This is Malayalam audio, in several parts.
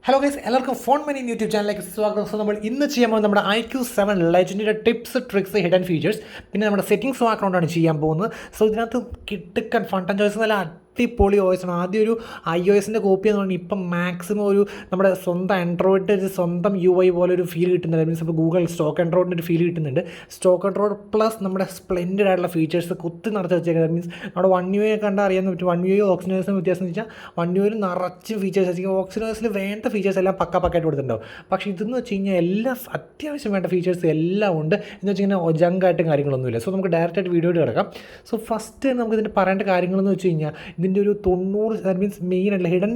ഹലോ ഗൈസ്, എല്ലാവർക്കും ഫോൺ മണി യൂട്യൂബ് ചാനലിലേക്ക് സ്വാഗതം. സോ നമ്മൾ ഇന്ന് ചെയ്യാൻ പോകുന്നത് നമ്മുടെ iQOO 7 ലെജൻഡിൻ്റെ ടിപ്സ്, ട്രിക്സ്, ഹിഡൻ ഫീച്ചേഴ്സ്, പിന്നെ നമ്മുടെ സെറ്റിംഗ്സ് വാക്കറൗണ്ടാണ് ചെയ്യാൻ പോകുന്നത്. സോ ഇതിനകത്ത് കിട്ടുക്കൻ ഫൺ ആൻഡ് ചോയ്സ് നല്ല അടിപൊളി OS ആണ്. ആദ്യം ഒരു iOSൻ്റെ കോപ്പി എന്ന് പറഞ്ഞാൽ ഇപ്പം മാക്സിമം ഒരു നമ്മുടെ സ്വന്തം ആൻഡ്രോയിഡ് സ്വന്തം UI പോലെ ഒരു ഫീൽ കിട്ടുന്നുണ്ട്. മീൻസ് ഇപ്പോൾ ഗൂഗിൾ സ്റ്റോക്ക് ആൻഡ്രോയിഡിൻ്റെ ഒരു ഫീൽ കിട്ടുന്നുണ്ട്. സ്റ്റോക്ക് ആൻഡ്രോയിഡ് പ്ലസ് നമ്മുടെ സ്പ്ലെൻഡഡ് ആയിട്ടുള്ള ഫീച്ചേഴ്സ് കുത്തി നിറച്ച് വെച്ചേക്കുന്നത്. മീൻസ് നമ്മുടെ UI കണ്ടാൽ അറിയാൻ പറ്റും. UI ഓക്സിനേഴ്സിന് വ്യത്യാസം എന്ന് വെച്ചാൽ UI നിറച്ച് ഫീച്ചേഴ്സ് വെച്ചാൽ ഓക്സിനേഴ്സിൽ വേണ്ട ഫീച്ചേഴ്സ് എല്ലാം പക്കായിട്ട് കൊടുത്തിട്ടുണ്ടാവും. പക്ഷേ ഇതെന്ന് വെച്ച് കഴിഞ്ഞാൽ എല്ലാം അത്യാവശ്യം വേണ്ട ഫീച്ചേഴ്സ് എല്ലാം ഉണ്ട്. എന്ന് വെച്ച് കഴിഞ്ഞാൽ ജങ്കായിട്ടും കാര്യങ്ങളൊന്നുമില്ല. സോ നമുക്ക് ഡയറക്റ്റായിട്ട് വീഡിയോയിൽ കിടക്കാം. സോ ഫസ്റ്റ് നമുക്ക് ഇതിൻ്റെ പറയേണ്ട കാര്യങ്ങളെന്ന് വെച്ച് കഴിഞ്ഞാൽ ഇതിൻ്റെ ഒരു 90 ദാറ്റ് മീൻസ് മെയിൻ ആയിട്ടുള്ള ഹിഡൻ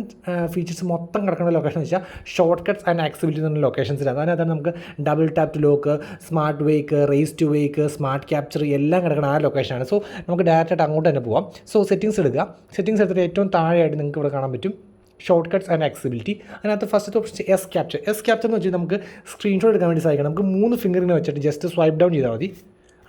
ഫീച്ചേഴ്സ് മൊത്തം കിടക്കുന്ന ലൊക്കേഷൻ എന്ന് വെച്ചാൽ ഷോർട്ട് കട്ട്സ് ആൻഡ് ആക്സിബിലിറ്റി എന്നുള്ള ലൊക്കേഷൻസിലാണ്. അതിനകത്താണ് നമുക്ക് double tap to lock, smart wake, raise to wake, smart capture എല്ലാം കിടക്കുന്ന ആ ലൊക്കേഷനാണ്. സോ നമുക്ക് ഡയറക്റ്റായിട്ട് അങ്ങോട്ട് തന്നെ പോവാം. സോ സെറ്റിംഗ്സ് എടുക്കുക. സെറ്റിംഗ്സ് എടുത്തിട്ട് ഏറ്റവും താഴെയായിട്ട് നിങ്ങൾക്ക് ഇവിടെ കാണാൻ പറ്റും ഷോർട്ട് കട്ട്സ് ആൻഡ് ആക്സിബിലിറ്റി. അതിനകത്ത് ഫസ്റ്റ് ഓപ്ഷൻ എസ് ക്യാപ്ചർ എന്ന് വെച്ചാൽ നമുക്ക് സ്ക്രീൻഷോട്ട് എടുക്കാൻ വേണ്ടി സാധിക്കണം. നമുക്ക് 3 ഫിംഗറിനെ വെച്ചിട്ട് ജസ്റ്റ് സ്വൈപ്പ് ഡൗൺ ചെയ്താൽ മതി.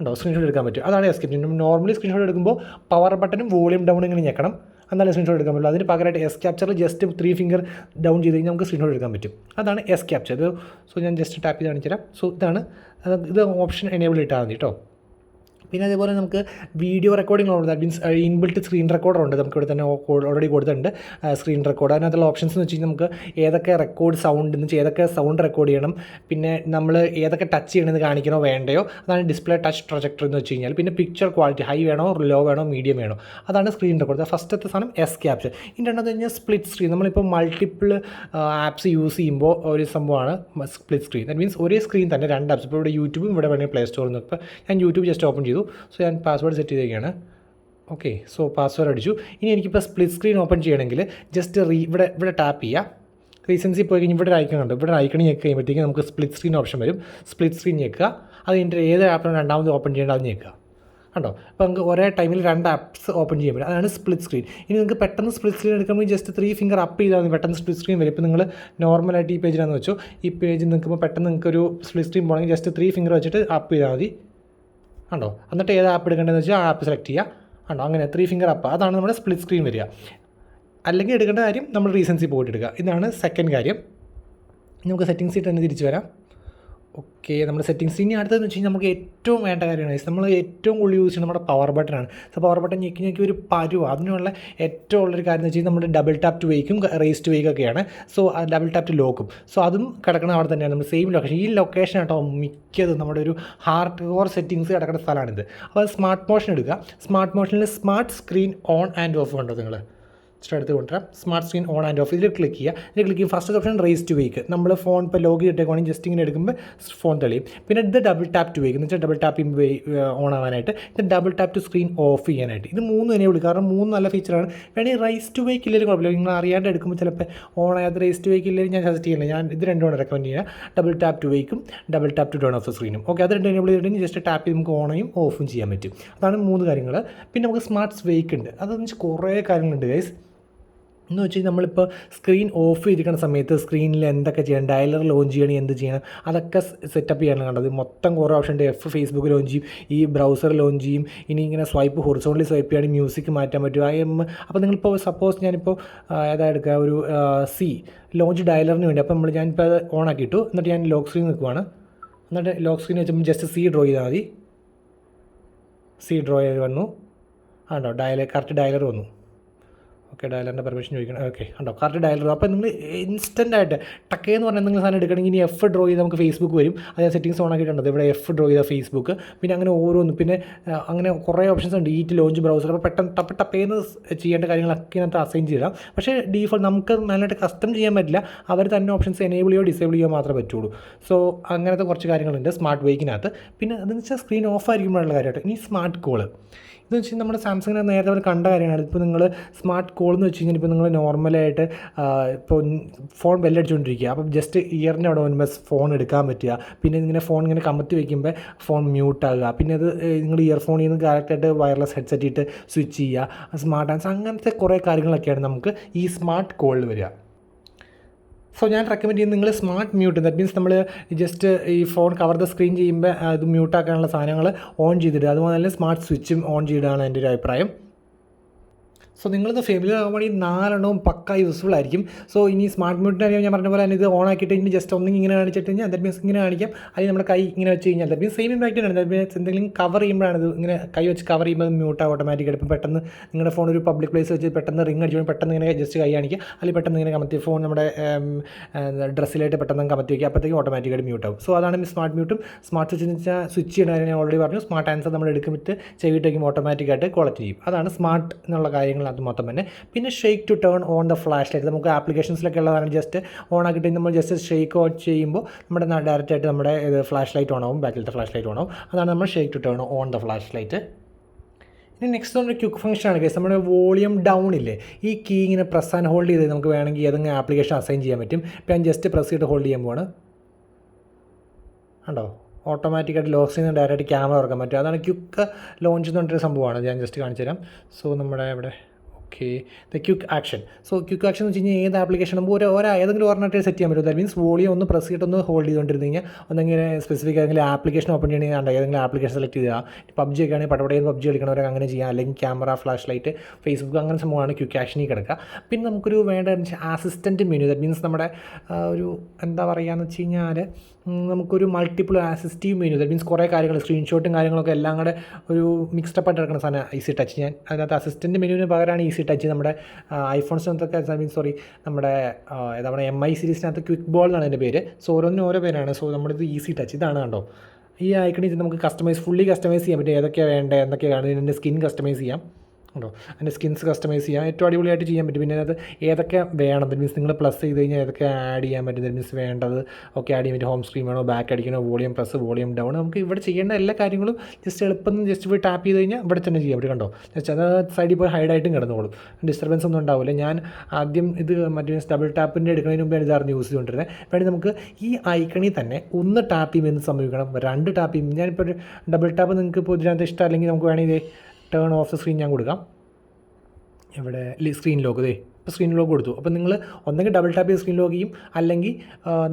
ഉണ്ടോ, സ്ക്രീൻഷോട്ട് എടുക്കാൻ പറ്റും. അതാണ് എസ് ക്യാപ്ചർ. നോർമലി സ്ക്രീൻഷോട്ട് എടുക്കുമ്പോൾ പവർ ബട്ടനും വോളിയം ഡൗൺ ഇങ്ങനെ ഞെക്കണം, എന്നാലും സ്ക്രീൻഷോട്ട് എടുക്കാൻ പറ്റുള്ളൂ. അതിന് പകരമായിട്ട് എസ് ക്യാപ്ചറിൽ ജസ്റ്റ് 3 ഫിംഗർ ഡൗൺ ചെയ്ത് കഴിഞ്ഞാൽ നമുക്ക് സ്ക്രീൻഷോട്ട് എടുക്കാൻ പറ്റും. അതാണ് എസ് ക്യാപ്ചർ. സോ ഞാൻ ജസ്റ്റ് ടാപ്പ് ചെയ്ത് കാണിച്ചു തരാം. സോ ഇത് ഓപ്ഷൻ എനേബിൾ ഇട്ടാൽ മതി കേട്ടോ. പിന്നെ അതേപോലെ നമുക്ക് വീഡിയോ റെക്കോർഡിംഗ് ഉണ്ട്. That means inbuilt screen recorder ഉണ്ട്. നമുക്ക് ഇവിടെ തന്നെ ഓൾറെഡി കൊടുത്തിട്ടുണ്ട് സ്ക്രീൻ റെക്കോർഡ്. അതിനകത്തുള്ള ഓപ്ഷൻസ് എന്ന് വെച്ച് കഴിഞ്ഞാൽ നമുക്ക് ഏതൊക്കെ റെക്കോർഡ് സൗണ്ട് എന്ന് വെച്ചാൽ ഏതൊക്കെ സൗണ്ട് റെക്കോർഡ് ചെയ്യണം, പിന്നെ നമ്മൾ ഏതൊക്കെ ടച്ച് ചെയ്യണമെന്ന് കാണിക്കണോ വേണ്ടയോ, അതാണ് ഡിസ്പ്ലേ ടച്ച് പ്രൊജക്ടർ എന്ന് വെച്ച് കഴിഞ്ഞാൽ. പിന്നെ പിക്ചർ ക്വാളിറ്റി ഹൈ വേണോ, ലോ വേണോ, മീഡിയം വേണോ, അതാണ് സ്ക്രീൻ റെക്കോർഡ്. ഫസ്റ്റത്തെ സാധനം എസ് ക്യാപ്ചർ. ഇനി രണ്ടാമത് കഴിഞ്ഞാൽ സ്പ്ലിറ്റ് സ്ക്രീൻ. നമ്മളിപ്പോൾ മൾട്ടിപ്പിൾ ആപ്സ് യൂസ് ചെയ്യുമ്പോൾ ഒരു സംഭവമാണ് സ്പ്ലിറ്റ് സ്ക്രീൻ. ദാറ്റ് മീൻസ് ഒരേ സ്ക്രീൻ തന്നെ 2 ആപ്സ്. ഇപ്പോൾ ഇവിടെ യൂട്യൂബും ഇവിടെ വേണമെങ്കിൽ പ്ലേ സ്റ്റോറിൽ നിന്ന്. ഇപ്പോൾ ഞാൻ യൂട്യൂബ് ജസ്റ്റ് ഓപ്പൺ ചെയ്തു. സോ ഞാൻ പാസ്വേഡ് സെറ്റ് ചെയ്തേക്കാണ്. ഓക്കെ, സോ പാസ്വേഡ് അടിച്ചു. ഇനി എനിക്കിപ്പോൾ സ്പ്ലിറ്റ് സ്ക്രീൻ ഓപ്പൺ ചെയ്യണമെങ്കിൽ ജസ്റ്റ് ഇവിടെ ടാപ്പ് ചെയ്യുക. റീസൻസി പോയി കഴിഞ്ഞാൽ ഇവിടെ ഐക്കൺ ഉണ്ട്. ഇവിടെ ഐക്കൺ ഞെക്ക് കഴിയുമ്പോഴത്തേക്കും നമുക്ക് സ്പ്ലിറ്റ് സ്ക്രീൻ ഓപ്ഷൻ വരും. സ്പ്ലിറ്റ് സ്ക്രീൻ ഞെക്കുക. അത് കഴിഞ്ഞിട്ട് ഏത് ആപ്പാണ് രണ്ടാമത് ഓപ്പൺ ചെയ്യേണ്ടത് അത് ഞെക്കുക. കണ്ടോ, അപ്പോൾ നമുക്ക് ഒരേ ടൈമിൽ 2 ആപ്സ് ഓപ്പൺ ചെയ്യാൻ പറ്റും. അതാണ് സ്പ്ലിറ്റ് സ്ക്രീൻ. ഇനി നിങ്ങൾക്ക് പെട്ടെന്ന് സ്പ്ലിറ്റ് സ്ക്രീൻ എടുക്കുമ്പോൾ ജസ്റ്റ് 3 ഫിംഗർ അപ്പ് ചെയ്താൽ മതി, പെട്ടെന്ന് സ്പ്ലിറ്റ് സ്ക്രീൻ വരും. ഇപ്പോൾ നിങ്ങൾ നോർമലായിട്ട് ഈ പേജിലാണെന്ന് വെച്ചോ, ഈ പേജിൽ നിൽക്കുമ്പോൾ പെട്ടെന്ന് നിങ്ങൾക്കൊരു സ്പ്ലിറ്റ് സ്ക്രീൻ പോകണമെങ്കിൽ ജസ്റ്റ് 3 ഫിംഗർ വെച്ചിട്ട് അപ്പ് ചെയ്താൽ മതി. കണ്ടോ, എന്നിട്ട് ഏത് ആപ്പ് എടുക്കേണ്ടതെന്ന് വെച്ചാൽ ആ ആപ്പ് സെലക്ട് ചെയ്യുക. കണ്ടോ, അങ്ങനെ 3 ഫിംഗർ അപ്പ്. അതാണ് നമ്മുടെ സ്പ്ലിറ്റ് സ്ക്രീൻ വരിക. അല്ലെങ്കിൽ എടുക്കേണ്ട കാര്യം നമ്മൾ റീസൻസി പോയിട്ട് എടുക്കുക. ഇതാണ് സെക്കൻഡ് കാര്യം. നമുക്ക് സെറ്റിംഗ്സിൽ തന്നെ തിരിച്ച് വരാം. ഓക്കെ, നമ്മുടെ സെറ്റിംഗ്സ്. ഇനി അടുത്തതെന്ന് വെച്ച് കഴിഞ്ഞാൽ നമുക്ക് ഏറ്റവും വേണ്ട കാര്യമാണ് നമ്മൾ ഏറ്റവും കൂടുതൽ യൂസ് ചെയ്യുന്നത് നമ്മുടെ പവർ ബട്ടനാണ്. സോ പവർ ബട്ടൺ ഞെക്കി ഒരു പരുവ. അതിനുള്ള ഏറ്റവും ഉള്ളൊരു കാര്യം എന്ന് വെച്ച് കഴിഞ്ഞാൽ നമ്മുടെ ഡബിൾ ടാപ്പ് ടു വേക്കും റേസ് ടു വേക്കൊക്കെയാണ്. സോ ഡബിൾ ടാപ്പ് ടു ലോക്കും. സോ അതും കിടക്കണം അവിടെ തന്നെയാണ്. നമ്മൾ സെയിം ലൊക്കേഷൻ. ഈ ലൊക്കേഷൻ കേട്ടോ മിക്കതും നമ്മുടെ ഒരു ഹാർഡ് കോർ സെറ്റിംഗ്സ് കിടക്കുന്ന സ്ഥലമാണിത്. അപ്പോൾ അത് സ്മാർട്ട് മോഷൻ എടുക്കുക. സ്മാർട്ട് മോഷനിൽ smart screen on and off ഉണ്ടോ നിങ്ങൾ എടുത്ത് കൊണ്ടുവരാം. Smart screen on and off ഇതിൽ ക്ലിക്ക് ചെയ്യുക. ഇതിൽ ക്ലിക്ക് ചെയ്യും. First option raise to wake. നമ്മൾ ഫോൺ ഇപ്പോൾ ലോഗ് ചെയ്തിട്ടേക്കാണെങ്കിൽ ജസ്റ്റ് ഇങ്ങനെ എടുക്കുമ്പോൾ ഫോൺ തെളിയും. പിന്നെ ഇത് ഡബിൾ ടാപ്പ് ടു വേക്ക് എന്ന് വെച്ചാൽ ഡബിൾ ടാപ്പ് ഓൺ ആവാനായിട്ട്. ഇത് double tap to screen off ചെയ്യാനായിട്ട്. ഇത് 3 തന്നെ വിളിക്കും. കാരണം 3 നല്ല ഫീച്ചറാണ്. വേണമെങ്കിൽ റേസ് ടു വേക്ക് ഇല്ലെങ്കിൽ കുഴപ്പമില്ല. നിങ്ങൾ അറിയാണ്ട് എടുക്കുമ്പോൾ ചിലപ്പോൾ ഓൺ ആയത് റേസ് ടു വേക്ക് ഇല്ലെങ്കിൽ ഞാൻ സജസ്റ്റ് ചെയ്യുന്നില്ല. ഞാൻ ഇത് രണ്ടുമാണ് റെക്കമെൻഡ് ചെയ്യുക. ഡബിൾ ടാപ്പ് ടു വേക്കും double tap to turn off the സ്ക്രീനും. ഓക്കെ, അത് രണ്ടും എനേബിൾ ചെയ്തിട്ടുണ്ടെങ്കിൽ ജസ്റ്റ് ടാപ്പ് ചെയ്ത് നമുക്ക് ഓണയും ഓഫും ചെയ്യാൻ പറ്റും. അതാണ് 3 കാര്യങ്ങൾ. പിന്നെ നമുക്ക് സ്മാർട്ട് വേക്ക് ഉണ്ട്. അതെന്ന് വെച്ചാൽ കുറേ കാര്യങ്ങളുണ്ട് ഗൈസ്. എന്ന് വെച്ച് കഴിഞ്ഞാൽ നമ്മളിപ്പോൾ സ്ക്രീൻ ഓഫ് ചെയ്തിരിക്കുന്ന സമയത്ത് സ്ക്രീനിൽ എന്തൊക്കെ ചെയ്യണം, ഡയലർ ലോഞ്ച് ചെയ്യണം, എന്ത് ചെയ്യണം, അതൊക്കെ സെറ്റപ്പ് ചെയ്യാനാണ് കണ്ടത്. മൊത്തം കുറേ ഓപ്ഷൻ ഉണ്ട്. ഫേസ്ബുക്ക് ലോഞ്ച് ചെയ്യും, ഈ ബ്രൗസർ ലോഞ്ച് ചെയ്യും. ഇനി ഇങ്ങനെ സ്വൈപ്പ് ഹൊറിസോണ്ടലി സ്വൈപ്പ് ചെയ്യുകയാണെങ്കിൽ മ്യൂസിക് മാറ്റാൻ പറ്റും. അപ്പോൾ നിങ്ങളിപ്പോൾ സപ്പോസ് ഞാനിപ്പോൾ ഏതാ എടുക്കുക, ഒരു ലോഞ്ച് ഡയലറിന് വേണ്ടി. അപ്പോൾ ഞാനിപ്പോൾ അത് ഓൺ ആക്കിയിട്ടു. എന്നിട്ട് ഞാൻ ലോക്ക് സ്ക്രീൻ നിൽക്കുവാണ്. എന്നിട്ട് ലോക്ക് സ്ക്രീൻ വെച്ചപ്പോൾ ജസ്റ്റ് ഡ്രോ ചെയ്താൽ മതി. ഡ്രോ ചെയ്ത് വന്നു. ആണോ, കറക്റ്റ് ഡയലർ വന്നു. ഓക്കെ, ഡയലറിൻ്റെ പെർമിഷൻ ചോദിക്കണം. ഓക്കെ, ഉണ്ടോ, കറക്റ്റ് ഡയലർ. അപ്പോൾ നിങ്ങൾ ഇൻസ്റ്റൻ്റായിട്ട് ടക്കേന്ന് പറഞ്ഞാൽ എന്തെങ്കിലും സാധനം എടുക്കണമെങ്കിൽ ഇനി F ഡ്രോ ചെയ്താൽ നമുക്ക് ഫേസ്ബുക്ക് വരും. അത് ഞാൻ സെറ്റിംഗ്സ് ഓൺ ആക്കിയിട്ടുണ്ട്. ഇവിടെ F ഡ്രോ ചെയ്താൽ ഫേസ്ബുക്ക്. പിന്നെ അങ്ങനെ ഓരോന്നും. പിന്നെ അങ്ങനെ കുറേ ഓപ്ഷൻസ് ഉണ്ട്. Launch browser. അപ്പോൾ പെട്ടെന്ന് ടപ്പേന്ന് ചെയ്യേണ്ട കാര്യങ്ങളൊക്കെ ഇതിനകത്ത് അസൈൻ ചെയ്താൽ. പക്ഷേ ഡീഫോൾട്ട് നമുക്ക് നല്ലതായിട്ട് കസ്റ്റം ചെയ്യാൻ പറ്റില്ല. അവർ തന്നെ ഓപ്ഷൻസ് എനേബിൾ ചെയ്യുകയോ ഡിസേബിൾ ചെയ്യുകയോ മാത്രമേ പറ്റുള്ളൂ. സോ അങ്ങനത്തെ കുറച്ച് കാര്യങ്ങളുണ്ട് സ്മാർട്ട് വേക്കിനകത്ത്. പിന്നെ അതെന്ന് വെച്ചാൽ സ്ക്രീൻ ഓഫ് ആയിരിക്കുമ്പോഴുള്ള കാര്യമായിട്ട്. ഇനി സ്മാർട്ട് കോള് എന്ന് വെച്ചാൽ നമ്മുടെ സാംസങ്ങിനെ നേരത്തെ അവർ കണ്ട കാര്യമാണ്. ഇപ്പോൾ നിങ്ങൾ സ്മാർട്ട് കോൾ എന്ന് വെച്ച് കഴിഞ്ഞാൽ ഇപ്പോൾ നിങ്ങൾ നോർമലായിട്ട് ഇപ്പോൾ ഫോൺ ബെല്ലടിച്ചുകൊണ്ടിരിക്കുക. അപ്പം ജസ്റ്റ് ഇയറിൻ്റെ അവിടെ വരുമ്പോൾ ഫോൺ എടുക്കാൻ പറ്റുക. പിന്നെ ഇങ്ങനെ ഫോൺ ഇങ്ങനെ കമത്തി വയ്ക്കുമ്പോൾ ഫോൺ മ്യൂട്ടാകുക. പിന്നെ അത് നിങ്ങൾ ഇയർഫോണിൽ നിന്ന് കറക്റ്റായിട്ട് വയർലെസ് ഹെഡ്സെറ്റ് ഇട്ട് സ്വിച്ച് ചെയ്യുക, സ്മാർട്ട് ആൻസ്, അങ്ങനത്തെ കുറേ കാര്യങ്ങളൊക്കെയാണ് നമുക്ക് ഈ സ്മാർട്ട് കോളിൽ വരിക. സോ ഞാൻ റെക്കമെൻഡ് ചെയ്യുന്നത് നിങ്ങൾ സ്മാർട്ട് മ്യൂട്ട്. ദാറ്റ് മീൻസ് നമ്മൾ ജസ്റ്റ് ഈ ഫോൺ കവർ ദ സ്ക്രീൻ ചെയ്യുമ്പോൾ അത് മ്യൂട്ടാക്കാനുള്ള സാധനങ്ങൾ ഓൺ ചെയ്തിടുക. അതുപോലെ തന്നെ സ്മാർട്ട് സ്വിച്ചും ഓൺ ചെയ്തിടാണ് എൻ്റെ ഒരു അഭിപ്രായം. സോ നിങ്ങളിത് ഫെമിലിയർ ആകുമ്പോൾ ഈ 4 പക്ക യൂസ്ഫുൾ ആയിരിക്കും. സോ ഇനി സ്മാർട്ട് മ്യൂട്ടിൻ്റെ കാര്യം ഞാൻ പറഞ്ഞ പോലെ തന്നെ ഇത് ഓൺ ആക്കിയിട്ട് ഇനി ജസ്റ്റ് ഒന്നെങ്കിൽ ഇങ്ങനെ കാണിച്ചിട്ട് കഴിഞ്ഞാൽ ദാറ്റ് മീൻസ് ഇങ്ങനെ കാണിക്കാം, അല്ലെങ്കിൽ നമ്മുടെ കൈ ഇങ്ങനെ വെച്ച് കഴിഞ്ഞാൽ ദാറ്റ് മീൻസ് സെയിം ഇമ്പാക്റ്റ് ആണ്. ദാറ്റ് മീൻസ് എന്തെങ്കിലും കവർ ചെയ്യുമ്പോഴാണ് ഇത് ഇങ്ങനെ കൈ വെച്ച് കവർ ചെയ്യുമ്പോൾ മ്യൂട്ട് ഓട്ടോമാറ്റിക്കായിട്ട്. ഇപ്പോൾ പെട്ടെന്ന് നിങ്ങളുടെ ഫോൺ ഒരു പബ്ലിക് പ്ലേസ് വെച്ച് പെട്ടെന്ന് റിംഗ് അടിച്ചുകൊണ്ട് പെട്ടെന്ന് ഇങ്ങനെ ജസ്റ്റ് കൈ കാണിക്കുക, അല്ലെങ്കിൽ പെട്ടെന്ന് ഇങ്ങനെ കമത്തി ഫോൺ നമ്മുടെ ഡ്രസ്സിലായിട്ട് പെട്ടെന്ന് കമത്തി വയ്ക്കുക, അപ്പോഴത്തേക്കും ഓട്ടോമാറ്റിക്കായിട്ട് മ്യൂട്ട് ആവും. സോ അതാണ് സ്മാർട്ട് മ്യൂട്ടും. സ്മാർട്ട് സ്വിച്ച് എന്ന് വെച്ചാൽ സ്വിച്ച് ചെയ്യുന്ന കാര്യം ഞാൻ ഓൾറെഡി പറഞ്ഞു. സ്മാർട്ട് ആൻസർ നമ്മൾ എടുക്കുമ്പോൾ ചെവിട്ടേക്കും ഓട്ടോമാറ്റിക്കായിട്ട് ക്വാളിറ്റി ചെയ്യും. അതാണ് സ്മാർട്ട് എന്നുള്ള കാര്യങ്ങൾ അത് മൊത്തം തന്നെ. പിന്നെ shake to turn on the flash light നമുക്ക് ആപ്ലിക്കേഷൻസിലൊക്കെ ഉള്ളതാണ്. ജസ്റ്റ് ഓൺ ആക്കിയിട്ട് നമ്മൾ ജസ്റ്റ് ഷെയ്ക്ക് ഓൺ ചെയ്യുമ്പോൾ നമ്മുടെ ഡയറക്റ്റായിട്ട് നമ്മുടെ ഫ്ലാഷ് ലൈറ്റ് ഓൺ ആവും, ബാക്കിലത്തെ ഫ്ലാഷ് ലൈറ്റ് ഓൺ ആവും. അതാണ് നമ്മൾ shake to turn on the flash light. ഇനി നെക്സ്റ്റ് നമ്മുടെ ക്വിക്ക് ഫംഗ്ഷനാണ് കേസ്. നമ്മുടെ വോളിയം ഡൗൺ ഇല്ലേ, ഈ കീ ഇങ്ങനെ പ്രസ് ആൻഡ് ഹോൾഡ് ചെയ്ത് നമുക്ക് വേണമെങ്കിൽ ഏതെങ്കിലും ആപ്ലിക്കേഷൻ അസൈൻ ചെയ്യാൻ പറ്റും. ഇപ്പോൾ ഞാൻ ജസ്റ്റ് പ്രസ് ചെയ്തിട്ട് ഹോൾഡ് ചെയ്യാൻ പോവാണ്, കണ്ടോ ഓട്ടോമാറ്റിക്കായിട്ട് ലോക്ക് ചെയ്യുന്ന ഡയറക്റ്റ് ക്യാമറ തുറക്കാൻ പറ്റും. അതാണ് ക്വിക്ക് ലോഞ്ച് എന്ന് പറഞ്ഞൊരു സംഭവമാണ്. ഞാൻ ജസ്റ്റ് കാണിച്ചു തരാം. സോ നമ്മുടെ ഇവിടെ okay the quick action. So quick action എന്ന് വെച്ച് കഴിഞ്ഞാൽ ഏത് ആപ്ലിക്കേഷൻ നമുക്ക് ഏതെങ്കിലും ഒരെണ്ണമായിട്ട് സെറ്റ് ചെയ്യാൻ പറ്റും. ദാറ്റ് മീൻസ് വോളിയം ഒന്ന് പ്രസ് ചെയ്തിട്ട് ഒന്ന് ഹോൾഡ് ചെയ്തുകൊണ്ടിരുന്ന് കഴിഞ്ഞാൽ ഒന്നെങ്കിൽ സ്പെസിഫിക് ഏതെങ്കിലും ആപ്ലിക്കേഷൻ ഓപ്പൺ ചെയ്യണമെങ്കിൽ ഏതെങ്കിലും ആപ്ലിക്കേഷൻ സെലക്ട് ചെയ്യുക. പബ്ജി ഒക്കെ ആണെങ്കിൽ പടപടയിൽ പബ്ജി കളിക്കണവരൊക്കെ അങ്ങനെ ചെയ്യാം, അല്ലെങ്കിൽ ക്യാമറ, ഫ്ലാഷ് ലൈറ്റ്, ഫേസ്ബുക്ക് അങ്ങനെ സംഭവമാണ് ക്വിക്ക് ആക്ഷനിൽ കിടക്കുക. പിന്നെ നമുക്കൊരു വേണ്ട അസിസ്റ്റൻറ്റ് മെനു. ദാറ്റ് മീൻസ് നമ്മുടെ ഒരു എന്താ പറയുകയെന്ന് വെച്ച് കഴിഞ്ഞാൽ നമുക്കൊരു multiple assistive menu. That means കുറേ കാര്യങ്ങൾ സ്ക്രീൻഷോട്ടും കാര്യങ്ങളൊക്കെ എല്ലാം കൂടെ ഒരു മിക്സ്ഡപ്പ് ആയിട്ട് കിടക്കുന്ന സാധനം ഈസി ടച്ച്. ഞാൻ അതിനകത്ത് അസിസ്റ്റൻറ്റ് മെനുവിന് പകരമാണ് ഈസി ടച്ച്. നമ്മുടെ ഐഫോൺസിനകത്തൊക്കെ മീൻസ് നമ്മുടെ നമ്മുടെ MI സീരീസിനകത്ത് ക്വിക്ക് ബോൾ എന്നാണ് എൻ്റെ പേര്. സോ ഓരോന്നിനും ഓരോ പേരാണ്. സോ നമ്മളിത് ഈസി ടച്ച് ഇതാണ് കണ്ടോ. ഈ ഐക്കണിൽ നമുക്ക് ഫുള്ളി കസ്റ്റമൈസ് ചെയ്യാൻ പറ്റും. ഏതൊക്കെയാണ് വേണ്ടത്, എന്തൊക്കെയാണ് ഇതിൻ്റെ സ്കിൻ കസ്റ്റമൈസ് ചെയ്യാം ഉണ്ടോ, അതിൻ്റെ സ്കിൻസ് കസ്റ്റമൈസ് ചെയ്യാം, ഏറ്റവും അടിപൊളിയായിട്ട് ചെയ്യാൻ പറ്റും. പിന്നെ അതിനകത്ത് ഏതൊക്കെ വേണം, ദാറ്റ് മീൻസ് നിങ്ങൾ പ്ലസ് ചെയ്ത് കഴിഞ്ഞാൽ ഏതൊക്കെ ആഡ് ചെയ്യാൻ പറ്റും, ദാറ്റ് മീൻസ് വേണ്ടത് ഒക്കെ ആഡ് ചെയ്യാൻ പറ്റും. ഹോം സ്ക്രീൻ വേണോ, ബാക്ക് അടിക്കണോ, വോളിയം പ്ലസ്, വോളിയം ഡൗൺ, നമുക്ക് ഇവിടെ ചെയ്യേണ്ട എല്ലാ കാര്യങ്ങളും ജസ്റ്റ് എളുപ്പം ജസ്റ്റ് പോയി ടാപ്പ് ചെയ്ത് കഴിഞ്ഞാൽ ഇവിടെ തന്നെ ചെയ്യാൻ പറ്റും. കണ്ടോ ജസ്റ്റ് അത് സൈഡിൽ പോയി ഹൈഡായിട്ടും കിടന്നോളും, ഡിസ്റ്റർബൻസ് ഒന്നും ഉണ്ടാവില്ല. ഞാൻ ആദ്യം ഇത് മറ്റേ ഡബിൾ ടാപ്പിൻ്റെ എടുക്കുന്നതിന് മുമ്പ് ഇതായിരുന്നു യൂസ് ചെയ്തുകൊണ്ടിരുന്നത്. വേണമെങ്കിൽ നമുക്ക് ഈ ഐക്കണിൽ തന്നെ ഒന്ന് ടാപ്പ് ചെയ്യുമ്പോൾ സംഭവിക്കണം, 2 ടാപ്പ് ചെയ്യും. ഞാനിപ്പോൾ ഒരു ഡബിൾ ടാപ്പ് നിങ്ങൾക്ക് ഇപ്പോൾ ഇതിനകത്ത് ഇഷ്ടം അല്ലെങ്കിൽ നമുക്ക് വേണമെങ്കിൽ ടേൺ ഓഫ് ദ സ്ക്രീൻ ഞാൻ കൊടുക്കാം. ഇവിടെ സ്ക്രീൻ ലോക്ക് ഇപ്പോൾ സ്ക്രീൻ ലോക്ക് കൊടുത്തു. അപ്പോൾ നിങ്ങൾ ഒന്നെങ്കിൽ ഡബിൾ ടാപ്പ് ചെയ്ത് സ്ക്രീൻ ലോക്ക് ചെയ്യും, അല്ലെങ്കിൽ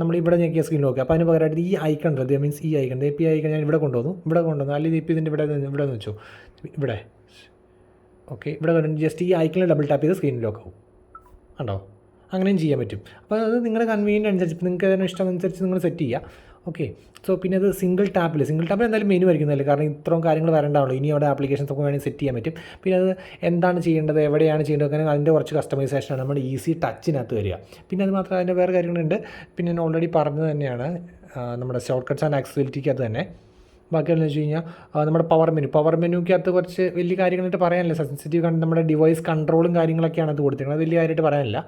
നമ്മളിവിടെ ഞെക്കിയ സ്ക്രീൻ ലോക്ക്. അപ്പോൾ അതിന് പകരമായിട്ട് ഈ ഐക്കൺ ഉള്ളത്, മീൻസ് ഈ ഐക്കൺ ഈ ഐക്കൺ ഞാൻ ഇവിടെ കൊണ്ടുവന്നു, അല്ലെങ്കിൽ ഇപ്പോൾ ഇതിൻ്റെ ഇവിടെ വെച്ചു, ഇവിടെ ഓക്കെ ഇവിടെ ജസ്റ്റ് ഈ ഐക്കണിൽ ഡബിൾ ടാപ്പ് ചെയ്ത് സ്ക്രീൻ ലോക്ക് ആവും. കണ്ടോ അങ്ങനെയും ചെയ്യാൻ പറ്റും. അപ്പോൾ അത് നിങ്ങളുടെ കൺവീനിയൻ്റ് അനുസരിച്ച് നിങ്ങൾക്ക് അതിന് ഇഷ്ടം അനുസരിച്ച് നിങ്ങൾ സെറ്റ് ചെയ്യുക. ഓക്കെ. സോ പിന്നെ അത് സിംഗിൾ ടാപ്പിൽ എന്തായാലും മെനു ആയിരിക്കുന്നതല്ലേ, കാരണം ഇത്രയും കാര്യങ്ങൾ വരണ്ടാവുള്ളൂ. ഇനി അവിടെ ആപ്ലിക്കേഷൻസ് ഒക്കെ വേണമെങ്കിൽ സെറ്റ് ചെയ്യാൻ പറ്റും. പിന്നെ അത് എന്താണ് ചെയ്യേണ്ടത്, എവിടെയാണ് ചെയ്യേണ്ടത്, അങ്ങനെ അതിൻ്റെ കുറച്ച് കസ്റ്റമൈസേഷനാണ് നമ്മുടെ ഈസി ടച്ചിനകത്ത് വരിക. പിന്നെ അത് മാത്രമല്ല അതിൻ്റെ വേറെ കാര്യങ്ങളുണ്ട്. പിന്നെ ഞാൻ ഓൾറെഡി പറഞ്ഞത് തന്നെയാണ് നമ്മുടെ ഷോർട്ട് കട്ട്സ് ആൻഡ് ആക്സിബിലിറ്റിക്കകത്ത് തന്നെ. ബാക്കിയെന്ന് വെച്ച് കഴിഞ്ഞാൽ നമ്മുടെ പവർ മെനുക്കകത്ത് കുറച്ച് വലിയ കാര്യങ്ങളായിട്ട് പറയാനില്ല. സെൻസിറ്റീവ് നമ്മുടെ ഡിവൈസ് കൺട്രോളും കാര്യങ്ങളൊക്കെയാണ് അത് കൊടുത്തിരിക്കുന്നത്, അത് വലിയ കാര്യമായിട്ട് പറയാനില്ല.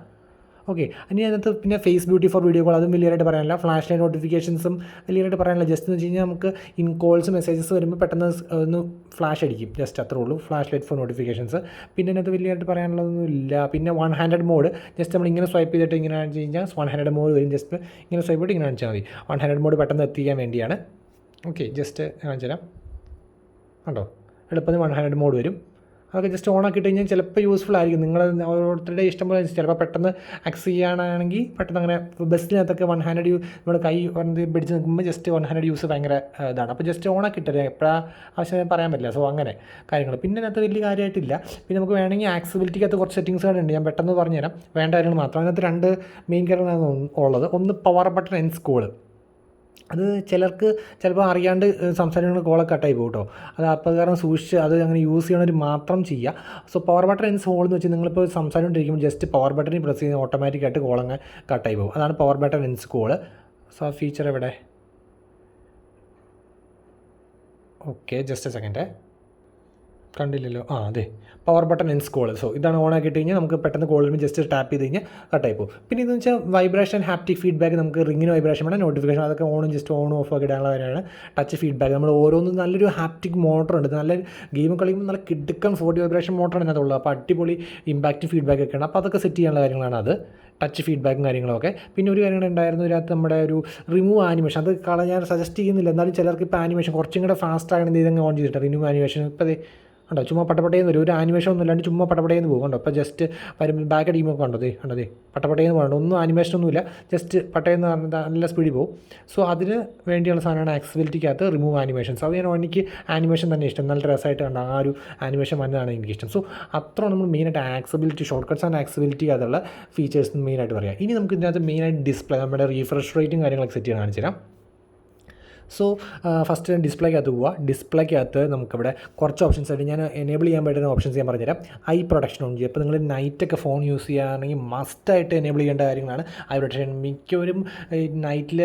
ഓക്കെ. ഇനി അതിനകത്ത് പിന്നെ face beauty for video call, അതും വലിയതായിട്ട് പറയാനില്ല. ഫ്ലാഷ് ലൈറ്റ് നോട്ടിഫിക്കേഷൻസും വലിയതായിട്ട് പറയാനില്ല. ജസ്റ്റ് എന്ന് വെച്ച് കഴിഞ്ഞാൽ നമുക്ക് ഇൻ കോൾസ് മെസ്സേജസ് വരുമ്പോൾ പെട്ടെന്ന് ഒന്ന് ഫ്ലാഷ് അടിക്കും, ജസ്റ്റ് അത്രേ ഉള്ളൂ. Flash light for notifications. പിന്നെ അതിനകത്ത് വലിയതായിട്ട് പറയാനുള്ളതൊന്നും ഇല്ല. പിന്നെ 1 ഹാൻഡഡ് മോഡ്, ജസ്റ്റ് നമ്മൾ ഇങ്ങനെ സ്വൈപ്പ് ചെയ്തിട്ട് ഇങ്ങനെ കാണിച്ച് കഴിഞ്ഞാൽ 1 ഹാൻഡഡ് മോഡ് വരും. ജസ്റ്റ് ഇങ്ങനെ സ്വൈപ്പ് ചെയ്തിട്ട് ഇങ്ങനെ കാണിച്ചാൽ മതി. 1 ഹാൻഡഡ് മോഡ് പെട്ടെന്ന് എത്തിക്കാൻ വേണ്ടിയാണ്. ഓക്കെ, ജസ്റ്റ് കാണിച്ചു തരാം. കണ്ടോ എളുപ്പത്തിൽ 1 ഹാൻഡഡ് മോഡ് വരും. അതൊക്കെ ജസ്റ്റ് ഓൺ ആക്കിയിട്ട് കഴിഞ്ഞാൽ ചിലപ്പോൾ യൂസ്ഫുൾ ആയിരിക്കും. നിങ്ങൾ ഓരോരുത്തരുടെ ഇഷ്ടം പോലെ ചിലപ്പോൾ പെട്ടെന്ന് ആക്സസ് ചെയ്യാനാണെങ്കിൽ പെട്ടെന്ന് അങ്ങനെ ബസ്സിനകത്തൊക്കെ 1 ഹാൻഡഡ് നമ്മുടെ കൈ പിടിച്ച് നിൽക്കുമ്പോൾ ജസ്റ്റ് 1 ഹാൻഡഡ് യൂസ് ഭയങ്കര ഇതാണ്. അപ്പോൾ ജസ്റ്റ് ഓൺ ആക്കിയിട്ടല്ലേ എപ്പോഴാണ് ആവശ്യം പറയാൻ പറ്റില്ല. സോ അങ്ങനെ കാര്യങ്ങൾ. പിന്നെ അതിനകത്ത് വലിയ കാര്യമായിട്ടില്ല. പിന്നെ നമുക്ക് വേണമെങ്കിൽ ആക്സിബിലിറ്റിക്കകത്ത് കുറച്ച് സെറ്റിങ്സ് ഉണ്ട്, ഞാൻ പെട്ടെന്ന് പറഞ്ഞുതരാം. വേണ്ട കാര്യങ്ങൾ മാത്രം. അതിനകത്ത് 2 മെയിൻ കാര്യങ്ങളാണ് ഉള്ളത്. ഒന്ന് പവർ ബട്ടൺ എൻഡ് കോൾ. അത് ചിലർക്ക് ചിലപ്പോൾ അറിയാണ്ട് സംസാരിക്കുന്ന കോളൊക്കെ കട്ടായി പോകും കേട്ടോ. അത് അപ്പോൾ കാരണം സൂക്ഷിച്ച് അത് അങ്ങനെ യൂസ് ചെയ്യണവർ മാത്രം ചെയ്യുക. സോ പവർ ബട്ടൺ എൻസ് ഹോൾ എന്ന് വെച്ചാൽ നിങ്ങളിപ്പോൾ സംസാരിച്ചുകൊണ്ടിരിക്കുമ്പോൾ ജസ്റ്റ് പവർ ബട്ടണിൽ പ്രസ് ചെയ്യുന്ന ഓട്ടോമാറ്റിക്കായിട്ട് കോളങ്ങ് കട്ടായി പോകും. അതാണ് പവർ ബട്ടൺ എൻസ് കോള്. സോ ആ ഫീച്ചർ എവിടെ? Okay, just A second. കണ്ടില്ലല്ലോ. അതെ, പവർ ബട്ടൺ എൻസ് കോൾ. സോ ഇതാണ് ഓൺ ആക്കിയിട്ട് കഴിഞ്ഞാൽ നമുക്ക് പെട്ടെന്ന് കോൾ വരുമ്പോൾ ജസ്റ്റ് ടാപ്പ് ചെയ്ത് കഴിഞ്ഞാൽ കട്ടായി പോകും. പിന്നെ ഇതെന്ന് വെച്ചാൽ വൈബ്രേഷൻ ഹാപ്റ്റിക് ഫീഡ്ബാക്ക്. നമുക്ക് റിങ്ങിന് വൈബ്രേഷൻ വേണം, നോട്ടിഫിക്കേഷൻ അതൊക്കെ ജസ്റ്റ് ഓൺ ഓഫ് ആക്കി ഇടാനുള്ള കാര്യമാണ്. ടച്ച് ഫീഡ്ബാക്ക് നമ്മൾ ഓരോന്നും നല്ലൊരു ഹാപ്റ്റിക് മോട്ടറുണ്ട്. നല്ല ഗെയിം കളിക്കുമ്പോൾ നല്ല കിടുക്കൻ 40 വൈബ്രേഷൻ മോട്ടറാണ് ഇതിനകത്തുള്ളത്. അപ്പോൾ അടിപൊളി ഇമ്പാക്റ്റ് ഫീഡ്ബാക്ക് ഒക്കെയാണ്. അപ്പോൾ അതൊക്കെ സെറ്റ് ചെയ്യാനുള്ള കാര്യങ്ങളാണ് അത്, ടച്ച് ഫീഡ്ബാക്കും കാര്യങ്ങളൊക്കെ. പിന്നെ ഒരു കാര്യം ഉണ്ടായിരുന്നു ഇതിനകത്ത് നമ്മുടെ ഒരു റിമൂവ് ആനിമേഷൻ. അത് ഞാൻ സജസ്റ്റ് ചെയ്യുന്നില്ല, എന്നാലും ചിലർക്ക് ഇപ്പോൾ ആനിമേഷൻ കുറച്ചും കൂടെ ഫാസ്റ്റ് ആകണമെന്ന് ഇതങ്ങ് ഓൺ ചെയ്തിട്ട് റിമൂവ് ആനിമേഷൻ. ഇപ്പോൾ കണ്ടോ ചുമ്മാ പട്ടപ്പട്ടയെന്ന് വരും, ഒരു ആനിമേഷൻ ഒന്നും ഇല്ലാണ്ട് ചുമ്മാ പട്ടപ്പട്ടയെന്ന് പോകും കണ്ടോ. അപ്പോൾ ജസ്റ്റ് വരുമ്പോൾ ബാക്ക് അടിക്കുമ്പോൾ കണ്ടോ പട്ടപ്പട്ടയെന്ന് പോകണ്ട, ഒന്നും ആനിമേഷനൊന്നുമില്ല, ജസ്റ്റ് പട്ടയെന്ന് പറഞ്ഞാൽ നല്ല സ്പീഡിൽ പോകും. സോ അതിന് വേണ്ടിയുള്ള സാധനമാണ് ആക്സിബിലിറ്റിക്കകത്ത് റിമൂവ് ആനിമേഷൻസ്. അത് ഞാൻ എനിക്ക് ആനിമേഷൻ തന്നെ ഇഷ്ടം, നല്ല രസമായിട്ട് കണ്ട ആ ഒരു ആനിമേഷൻ വന്നതാണ് എനിക്കിഷ്ടം. സോ അത്ര നമ്മൾ മെയിനായിട്ട് ആക്സിബിലിറ്റി, ഷോർട്ട് കട്ട്സ് ആൻഡ് ആക്സിബിലിറ്റി അതുള്ള ഫീച്ചേഴ്സ് മെയിനായിട്ട് പറയാം. ഇനി നമുക്ക് ഇതിനകത്ത് മെയിനായിട്ട് ഡിസ്പ്ലേ, നമ്മുടെ റീഫ്രഷ് റേറ്റും കാര്യങ്ങളൊക്കെ സെറ്റ് ചെയ്യാൻ കാണിച്ചു തരാം. സോ ഫസ്റ്റ് ഡിസ്പ്ലേക്കകത്ത് പോവുക. ഡിസ്പ്ലേക്കകത്ത് നമുക്കിവിടെ കുറച്ച് ഓപ്ഷൻസ് ആയിട്ട് ഞാൻ എനേബിൾ ചെയ്യാൻ പറ്റുന്ന ഓപ്ഷൻസ് ഞാൻ പറഞ്ഞുതരാം. ഐ പ്രൊട്ടക്ഷൻ ഓൺ ചെയ്യുക. അപ്പോൾ നിങ്ങൾ നൈറ്റൊക്കെ ഫോൺ യൂസ് ചെയ്യുകയാണെങ്കിൽ മസ്റ്റായിട്ട് എനേബിൾ ചെയ്യേണ്ട കാര്യങ്ങളാണ് ഐ പ്രൊട്ടക്ഷൻ. മിക്കവരും നൈറ്റിൽ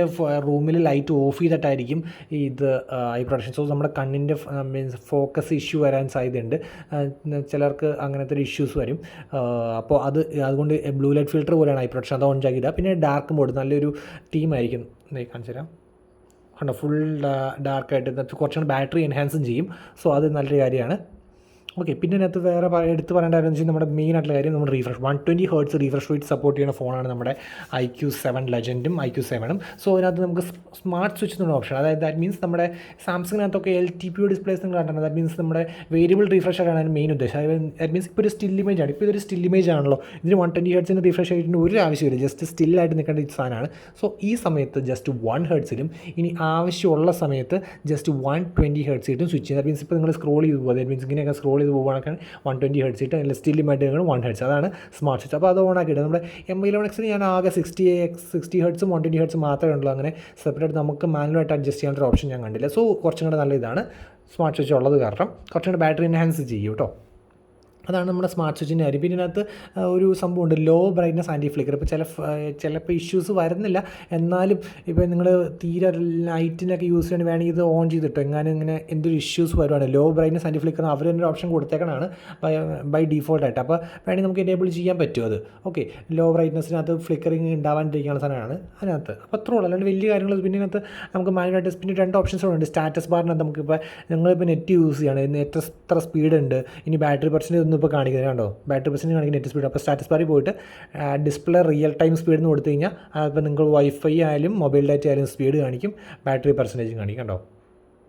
റൂമിൽ ലൈറ്റ് ഓഫ് ചെയ്തിട്ടായിരിക്കും ഇത് ഐ പ്രൊട്ടക്ഷൻ. സോ നമ്മുടെ കണ്ണിൻ്റെ മീൻസ് ഫോക്കസ് ഇഷ്യൂ വരാൻ സാധ്യതയുണ്ട്, ചിലർക്ക് അങ്ങനത്തെ ഒരു ഇഷ്യൂസ് വരും. അപ്പോൾ അതുകൊണ്ട് ബ്ലൂ ലൈറ്റ് ഫിൽറ്റർ പോലെയാണ് ഐ പ്രൊട്ടക്ഷൻ, അത് ഓൺ ആക്കിയിടുക. പിന്നെ ഡാർക്ക് മോഡ് നല്ലൊരു തീമായിരിക്കും, കാണിച്ചു തരാം കണ്ടോ, ഫുൾ ഡാർക്കായിട്ട് കുറച്ചുകൂടെ ബാറ്ററി എൻഹാൻസും ചെയ്യും. സോ അത് നല്ലൊരു കാര്യമാണ്. ഓക്കെ, പിന്നെ അതിനകത്ത് വേറെ എടുത്ത് പറയേണ്ട കാര്യം എന്ന് വെച്ചാൽ നമ്മുടെ മെയിൻ ആയിട്ടുള്ള കാര്യം നമ്മുടെ refresh 120 hertz refresh rate support ചെയ്യുന്ന ഫോണാണ് നമ്മുടെ IQ7 ലെജൻഡും IQ7ഉം. സോ അതിനകത്ത് നമുക്ക് സ്മാർട്ട് സ്വിച്ച് എന്നുള്ള ഓപ്ഷൻ, അതായത് ദാറ്റ് മീൻസ് നമ്മുടെ സാംസങ്ങിനകത്തൊക്കെ LTPO ഡിസ്പ്ലേസ് നിങ്ങൾ കണ്ടിട്ടുണ്ട്. ദാറ്റ് മീൻസ് നമ്മുടെ വേരിയബിൾ റീഫ്രഷ് ആണ് അതിന് മെയിൻ ഉദ്ദേശം. ദാറ്റ് മീൻസ് ഇപ്പോൾ ഒരു സ്റ്റിൽ ഇമേജ് ആണ്, ഇപ്പോൾ ഇതൊരു സ്റ്റിൽ ഇമേജ് ആണല്ലോ, ഇതിന് 120 ഹേർട്സിന് റീഫ്രഷ് റേറ്റിന് ഒരു ആവശ്യമില്ല, ജസ്റ്റ് സ്റ്റില്ലായിട്ട് നിൽക്കേണ്ട ഈ സാധനമാണ്. സോ ഈ സമയത്ത് ജസ്റ്റ് 1 ഹേർട്സിലും ഇനി ആവശ്യമുള്ള സമയത്ത് ജസ്റ്റ് 120 ഹേർട്സ് കിട്ടും സ്വിച്ച് ചെയ്യുന്നത്. ദാറ്റ് മീൻസ് ഇപ്പോൾ നിങ്ങൾ സ്ക്രോൾ ചെയ്ത് പോകുക, ദാറ്റ് മീൻസ് ഇങ്ങനെയൊക്കെ സ്ക്രോൾ ചെയ്ത് പോകുകയാണെങ്കിൽ 120 ഹെർട്സ് ഇട്ട് അല്ലെങ്കിൽ സ്റ്റില്ലുമായിട്ട് 1 ഹെർട്സ്, അതാണ് സ്മാർട്ട് സ്വിച്ച്. അപ്പോൾ അത് ഓൺ ആക്കിയിട്ട് നമ്മുടെ M11Xന് ഞാൻ ആകെ 60 ഹെർട്സും 120 ഹെർട്സും മാത്രമേ ഉള്ളൂ. അങ്ങനെ സെപ്പറേറ്റ് നമുക്ക് മാനുവലായിട്ട് അഡ്ജസ്റ്റ് ചെയ്യാനുള്ള ഓപ്ഷൻ ഞാൻ കണ്ടില്ല. സോ കുറച്ചും കൂടെ നല്ല ഇതാണ് സ്മാർട്ട് സ്വിച്ച് ഉള്ളത് കാരണം കുറച്ചും കൂടെ ബാറ്ററി എൻഹാൻസ് ചെയ്യും കേട്ടോ. അതാണ് നമ്മുടെ സ്മാർട്ട് സ്വിച്ചിൻ്റെ കാര്യം. പിന്നെ ഇതിനകത്ത് ഒരു സംഭവമുണ്ട്, ലോ ബ്രൈറ്റ്നസ് ആൻറ്റി ഫ്ലിക്കർ. ഇപ്പോൾ ചിലപ്പോൾ ഇഷ്യൂസ് വരുന്നില്ല, എന്നാലും ഇപ്പോൾ നിങ്ങൾ തീരെ ലൈറ്റിനൊക്കെ യൂസ് ചെയ്യേണ്ടി വേണമെങ്കിൽ ഇത് ഓൺ ചെയ്തിട്ടോ എങ്ങാനും ഇങ്ങനെ എന്തൊരു ഇഷ്യൂസ് വരുവാണ്, ലോ ബ്രൈറ്റ്നസ് ആൻറ്റി ഫ്ലിക്കർ അവർ തന്നെ ഒരു ഓപ്ഷൻ കൊടുത്തേക്കണതാണ് ബൈ ഡീഫോൾട്ടായിട്ട്. അപ്പോൾ വേണമെങ്കിൽ നമുക്ക് എനേബിൾ ചെയ്യാൻ പറ്റും അത്. ഓക്കെ, ലോ ബ്രൈറ്റ്നസ്സിനകത്ത് ഫ്ലിക്കറിങ് ഉണ്ടാവാണ്ടിരിക്കുന്ന സാധനമാണ് അതിനകത്ത്. അപ്പോൾ അത്രേ ഉള്ളൂ, അല്ലാണ്ട് വലിയ കാര്യങ്ങൾ. പിന്നെ ഇതിനകത്ത് നമുക്ക് മാനുവലായിട്ട് പിന്നെ 2 ഓപ്ഷൻസ് ഉണ്ട്. സ്റ്റാറ്റസ് ബാറിനകത്ത് നമുക്കിപ്പോൾ നിങ്ങളിപ്പോൾ നെറ്റ് യൂസ് ചെയ്യുകയാണ്, എത്ര സ്പീഡ് ഉണ്ട്, ഇനി ബാറ്ററി പെർസെൻറ്റേജ് ഇപ്പോൾ കാണിക്കുന്നത് കണ്ടോ, ബാറ്ററി പെർസെൻറ്റേജ് കാണിക്കുന്ന നെറ്റ് സ്പീഡ്. അപ്പോൾ സ്റ്റാറ്റസ് ബാറിൽ പോയിട്ട് ഡിസ്പ്ലേ റിയൽ ടൈം സ്പീഡ് എന്ന് കൊടുത്തു കഴിഞ്ഞാൽ ഇപ്പോൾ നിങ്ങൾ വൈഫൈ ആയാലും മൊബൈൽ ഡാറ്റ ആയാലും സ്പീഡ് കാണിക്കും, ബാറ്ററി പെർസെൻറ്റേജും കാണിക്കും കണ്ടോ,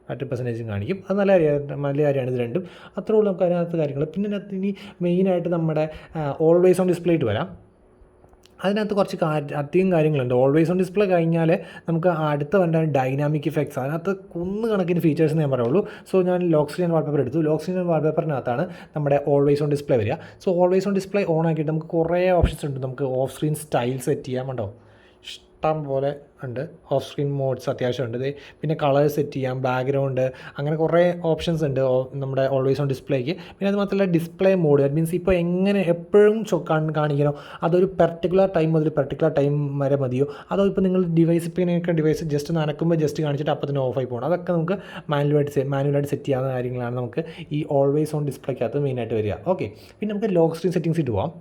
ബാറ്ററി പെർസെൻറ്റേജും കാണിക്കും. അത് നല്ല കാര്യമാണ് ഇത് രണ്ടും. അത്രേ ഉള്ളൂ നമുക്ക് അതിനകത്ത് കാര്യങ്ങൾ. പിന്നെ അതിനകത്ത് ഇനി മെയിനായിട്ട് നമ്മുടെ ഓൾവേസ് ഓൺ ഡിസ്പ്ലേ ആയിട്ട് വരാം. അതിനകത്ത് കുറച്ച് അധികം കാര്യങ്ങളുണ്ട്. ഓൾവേസ് ഓൺ ഡിസ്പ്ലേ കഴിഞ്ഞാൽ നമുക്ക് അടുത്ത വേണ്ട ഡൈനാമിക് ഇഫക്ട്സ്, അതിനകത്ത് കണക്കിന് ഫീച്ചേഴ്സ് ഞാൻ പറയുള്ളൂ. സോ ഞാൻ ലോക്ക് സ്ക്രീൻ വാൾപേപ്പർ എടുത്തു. ലോക്ക് സ്ക്രീൻ വാൾപേപ്പറിനകത്താണ് നമ്മുടെ ഓൾവേസ് ഓൺ ഡിസ്പ്ലേ വരിക. So always on display on ആക്കിയിട്ട് നമുക്ക് കുറേ ഓപ്ഷൻസ് ഉണ്ട്. നമുക്ക് ഓഫ് സ്ക്രീൻ സ്റ്റൈൽ സെറ്റ് ചെയ്യാൻ കണ്ടോ, ഇഷ്ടം പോലെ ഉണ്ട്. ഓഫ് സ്ക്രീൻ മോഡ്സ് അത്യാവശ്യമുണ്ട്. പിന്നെ കളർ സെറ്റ് ചെയ്യാം, ബാക്ക്ഗ്രൗണ്ട്, അങ്ങനെ കുറേ ഓപ്ഷൻസ് ഉണ്ട് നമ്മുടെ ഓൾവേസ് ഓൺ ഡിസ്പ്ലേക്ക്. പിന്നെ അത് മാത്രമല്ല ഡിസ്പ്ലേ മോഡ്, ദാറ്റ് മീൻസ് ഇപ്പോൾ എങ്ങനെ എപ്പോഴും കാണിക്കണോ, അതൊരു പെർട്ടിക്കുലർ ടൈം മുതൽ പെർട്ടിക്കുലർ ടൈം വരെ മതിയോ, അതോ ഇപ്പോൾ നിങ്ങൾ ഡിവൈസ് ഇപ്പോൾ ഇങ്ങനെയൊക്കെ ഡിവൈസ് ജസ്റ്റ് നനക്കുമ്പോൾ ജസ്റ്റ് കാണിച്ചിട്ട് അപ്പോൾ തന്നെ ഓഫായി പോകണം, അതൊക്കെ നമുക്ക് മാനുവലായിട്ട് സെറ്റ് ചെയ്യാവുന്ന കാര്യങ്ങളാണ് നമുക്ക് ഈ ഓൾവേസ് ഓൺ ഡിസ്പ്ലേക്കകത്ത് മെയിനായിട്ട് വരിക. ഓക്കെ, പിന്നെ നമുക്ക് ലോക്ക് സ്ക്രീൻ സെറ്റിങ്സ് ഇട്ട് പോകാം.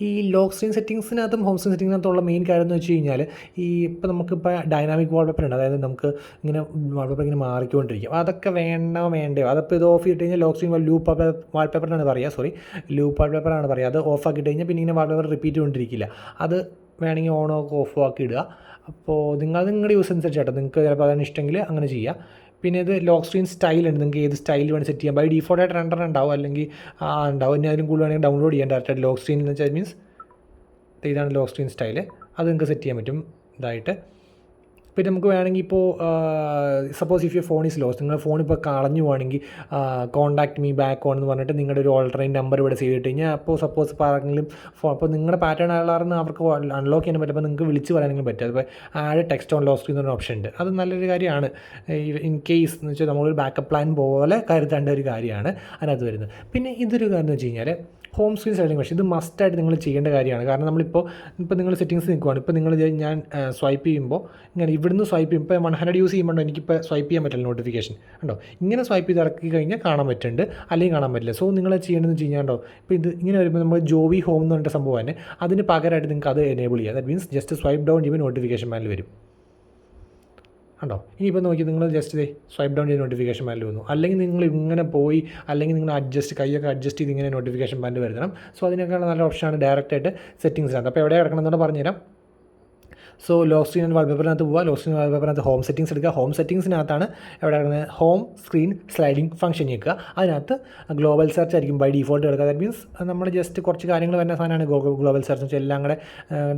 ഈ ലോക്ക് സ്ക്രീൻ സെറ്റിങ്സിനകത്തും ഹോം സ്ക്രീൻ സെറ്റിങ്ങിനകത്തുള്ള മെയിൻ കാര്യം എന്ന് വെച്ച് കഴിഞ്ഞാൽ ഇപ്പോൾ നമുക്കിപ്പോൾ ഡൈനാമിക് വാൾപേപ്പർ ഉണ്ട്, അതായത് നമുക്ക് ഇങ്ങനെ വാൾപേപ്പർ ഇങ്ങനെ മാറിക്കൊണ്ടിരിക്കും. അതൊക്കെ വേണ്ടയോ, അതപ്പോൾ ഇത് ഓഫ് ചെയ്തിട്ട് കഴിഞ്ഞാൽ ലോക്ക് സ്ക്രീൻ ലൂപ്പ് വാൾപേപ്പറാണ് പറയുക, ലൂപ്പ് വാൾപേപ്പറാണ് പറയുക. അത് ഓഫ് ആക്കിയിട്ട് കഴിഞ്ഞാൽ പിന്നെ ഇങ്ങനെ വാൾപേപ്പർ റിപ്പീറ്റ് ചെയ്തുകൊണ്ടിരിക്കില്ല. അത് വേണമെങ്കിൽ ഓണോ ഓഫോ ആക്കി ഇടുക. അപ്പോൾ നിങ്ങളുടെ യൂസ് അനുസരിച്ച് കേട്ടോ, നിങ്ങൾക്ക് ചിലപ്പോൾ അതിന് ഇഷ്ടമെങ്കിൽ അങ്ങനെ ചെയ്യുക. പിന്നെ ഇത് ലോക്ക് സ്ക്രീൻ സ്റ്റൈലുണ്ട്, നിങ്ങൾക്ക് ഏത് സ്റ്റൈൽ വേണം സെറ്റ് ചെയ്യാം. ബൈ ഡീഫോൾട്ടായിട്ട് 2 ഉണ്ടാവും, അല്ലെങ്കിൽ ഉണ്ടാവും. ഇനി അതിനും കൂടുതൽ വേണമെങ്കിൽ ഡൗൺലോഡ് ചെയ്യാൻ ഡയറക്റ്റായിട്ട് ലോക്ക് സ്ക്രീൻ എന്ന് വെച്ചാൽ മീൻസ് ഇതാണ് ലോക്ക് സ്ക്രീൻ സ്റ്റൈൽ, അത് നിങ്ങൾക്ക് സെറ്റ് ചെയ്യാൻ പറ്റും ഇതായിട്ട്. പിന്നെ നമുക്ക് വേണമെങ്കിൽ ഇപ്പോൾ suppose if you phone is lost, നിങ്ങളുടെ ഫോൺ ഇപ്പോൾ കളഞ്ഞു പോകണമെങ്കിൽ കോൺടാക്ട് മീ ബാക്ക് ഓൺ എന്ന് പറഞ്ഞിട്ട് നിങ്ങളുടെ ഒരു ഓൾട്ടർനേറ്റ് നമ്പർ ഇവിടെ സേവ് ചെയ്തിട്ട് കഴിഞ്ഞാൽ അപ്പോൾ സപ്പോസ് ഇപ്പോൾ ആരെങ്കിലും അപ്പോൾ നിങ്ങളുടെ പാറ്റേൺ ആളാണെന്ന് അവർക്ക് അൺലോക്ക് ചെയ്യാൻ പറ്റും, അപ്പോൾ നിങ്ങൾക്ക് വിളിച്ച് പറയാനെങ്കിലും പറ്റും. അതിപ്പോൾ add text on lock screen എന്നൊരു ഓപ്ഷൻ ഉണ്ട്, അത് നല്ലൊരു കാര്യമാണ്. ഇൻ കേസ് എന്ന് വെച്ചാൽ നമ്മളൊരു ബാക്കപ്പ് പ്ലാൻ പോലെ കരുതേണ്ട ഒരു കാര്യമാണ് അതിനകത്ത് വരുന്നത്. പിന്നെ ഇതൊരു കാര്യം എന്ന് വെച്ച് കഴിഞ്ഞാൽ ഹോം സ്ക്രീൻ സെറ്റിംഗ് പക്ഷേ ഇത് മസ്റ്റായിട്ട് നിങ്ങൾ ചെയ്യേണ്ട കാര്യമാണ്. കാരണം നമ്മളിപ്പോൾ നിങ്ങൾ സെറ്റിങ്സ് നിൽക്കുവാണ്, ഇപ്പോൾ ഞാൻ സ്വൈപ്പ് ചെയ്യുമ്പോൾ ഇങ്ങനെ ഇവിടുന്ന് സ്വൈപ്പ് ചെയ്യുമ്പോൾ ഇപ്പോൾ 100 യൂസ് ചെയ്യുമ്പോൾ എനിക്കിപ്പോൾ സ്വൈപ്പ് ചെയ്യാൻ പറ്റില്ല, നോട്ടിഫിക്കേഷൻ ഉണ്ടോ, ഇങ്ങനെ സ്വൈപ്പ് ചെയ്ത് ഇറക്കി കഴിഞ്ഞാൽ കാണാൻ പറ്റുന്നുണ്ട്, അല്ലെങ്കിൽ കാണാൻ പറ്റില്ല. സോ നിങ്ങൾ ചെയ്യേണ്ടതെന്ന് വെച്ച് കഴിഞ്ഞാൽ ഇപ്പോൾ ഇത് ഇങ്ങനെ വരുമ്പോൾ നമ്മൾ ജോവി ഹോം എന്ന് പറഞ്ഞിട്ട് സംഭവമാണ്, അതിന് പകരമായിട്ട് നിങ്ങൾക്ക് അത് എനേബിൾ ചെയ്യുക. That means just swipe down ചെയ്യുമ്പോൾ നോട്ടിഫിക്കേഷൻ പാനൽ വരും ഉണ്ടോ. ഇനിയിപ്പോൾ നോക്കി നിങ്ങൾ ജസ്റ്റ് സ്വൈപ്പ് ഡൗൺ ചെയ്ത് നോട്ടിഫിക്കേഷൻ പാനൽ വന്നു, അല്ലെങ്കിൽ നിങ്ങൾ ഇങ്ങനെ പോയി, അല്ലെങ്കിൽ നിങ്ങൾ കൈയൊക്കെ അഡ്ജസ്റ്റ് ചെയ്ത് ഇങ്ങനെ നോട്ടിഫിക്കേഷൻ പാനൽ വരുത്തണം. സോ അതിനൊക്കെയുള്ള നല്ല ഓപ്ഷനാണ് ഡയറക്റ്റായിട്ട് സെറ്റിങ്സിനകത്ത്. അപ്പോൾ എവിടെ കിടക്കണം എന്നോട് പറഞ്ഞുതരാം. സോ ലോക്ക് സ്ക്രീൻ ആൻഡ് വാൾപേപ്പറിനകത്ത് പോവുക. ലോക്ക് സ്ക്രീൻ വാൾപേപ്പറിനകത്ത് ഹോം സെറ്റിംഗ്സ് എടുക്കുക. ഹോം സെറ്റിംഗ്സിനകത്താണ് എവിടെ ഹോം സ്ക്രീൻ സ്ലൈഡിംഗ് ഫംഗ്ഷൻ ഞെക്കുക. അതിനകത്ത് ഗ്ലോബൽ സെർച്ച് ആയിരിക്കും ബൈ ഡിഫോൾട്ട് എടുക്കുക. ദാറ്റ് മീൻസ് നമ്മൾ ജസ്റ്റ് കുറച്ച് കാര്യങ്ങൾ വരുന്ന സാധനമാണ് ഗ്ലോബൽ സെർച്ച് വെച്ചാൽ എല്ലാം കൂടെ